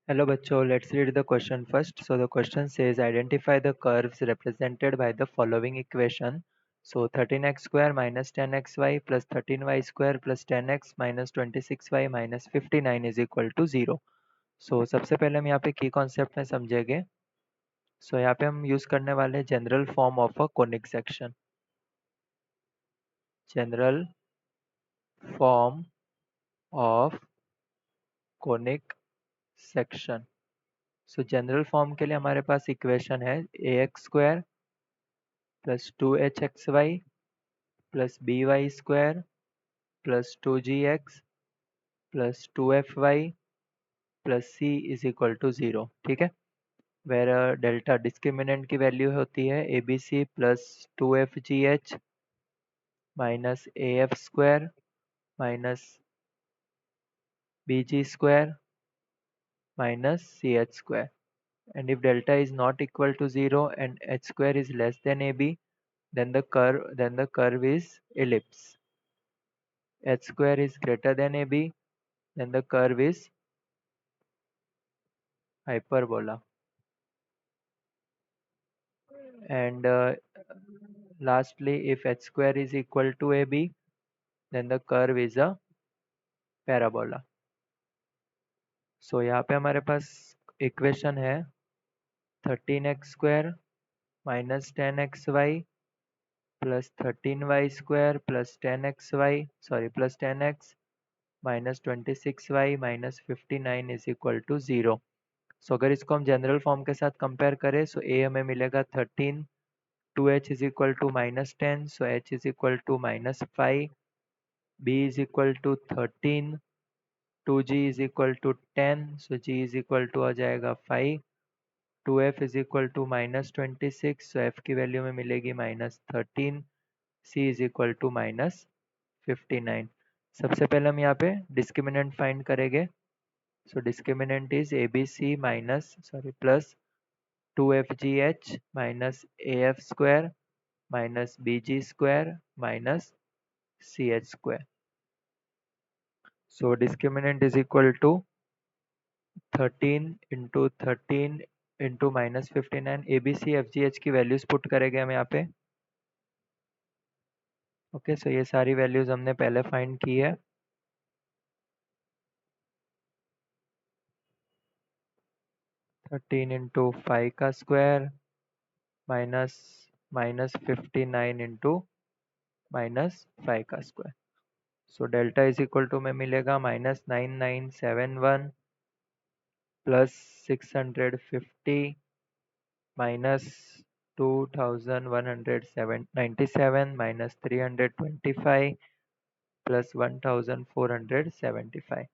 Hello बच्चों, let's read the question first. So the question says identify the curves represented by the following equation. So 13x square minus 10xy plus 13y square plus 10x minus 26y minus 59 is equal to 0. So सबसे पहले हम यहाँ पे की concept में समझेंगे. So यहाँ पे हम यूज करने वाले general form of a conic section. General form of conic section. So general form के लिए हमारे पास इक्वेशन है ax² plus 2hxy plus by² plus 2gx plus 2fy plus c is equal to 0. ठीक है. वेर डेल्टा डिस्क्रिमिनेंट की value होती है abc plus 2fgh minus af² minus bg² minus ch². And if delta is not equal to 0 and h² is less than ab, then the curve is ellipse. H² is greater than AB, then the curve is hyperbola. And lastly, if H² is equal to AB, then the curve is a parabola. So यहाँ पे हमारे पास equation है 13x² minus 10xy plus 13y² plus 10x minus 26y minus 59 is equal to 0. सो अगर इसको हम general form के साथ कंपेयर करें सो ए हमें मिलेगा 13, 2h is equal to minus 10, so h is equal to minus 5, b is equal to 13, 2g is equal to 10, so g is equal to आ जाएगा 5, 2f is equal to minus 26, so f की value में मिलेगी minus 13, c is equal to minus 59. सबसे पहले हम यहाँ पे discriminant find करेंगे. So discriminant is ABC plus 2FGH minus AF² minus BG² minus CH². So discriminant is equal to 13 into 13 into minus 59. ABC FGH की values put करेंगे हम यहाँ पे. ओके, सो ये सारी वैल्यूज हमने पहले फाइंड की है. थर्टीन इंटू 5 का square minus minus 59 into minus 5 का square. So delta is equal to में मिलेगा -9971 plus 650 minus 2197 minus 325 plus 1475.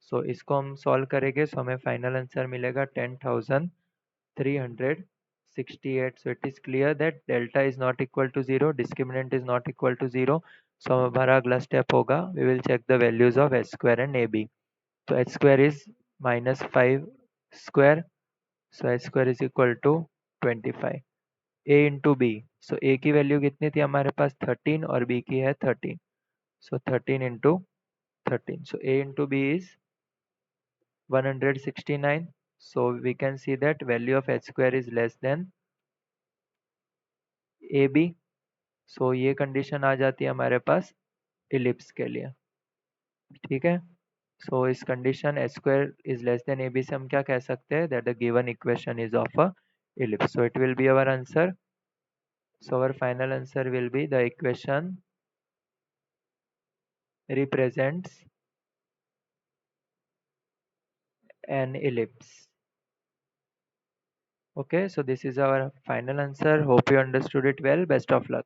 So इसको हम सॉल्व करेंगे सो हमें फाइनल आंसर मिलेगा 10,368. So it is clear that delta is not equal to 0, discriminant is not equal to 0. So हमारा अगला स्टेप होगा we will check the values of h² and ab. तो h² is minus 5 square, so h² is equal to 25. a into b, so a की value कितनी थी हमारे पास 13 और b की है 13, so 13 into 13. So a into b is 169. So we can see that value of h² is less than ab. सो ये condition आ जाती है हमारे पास इलिप्स के लिए. ठीक है. सो इस condition h² is less than ab से हम क्या कह सकते हैं that the given equation is of a ellipse. So it will be our answer. So our final answer will be the equation represents an ellipse. Okay, so this is our final answer. Hope you understood it well. Best of luck.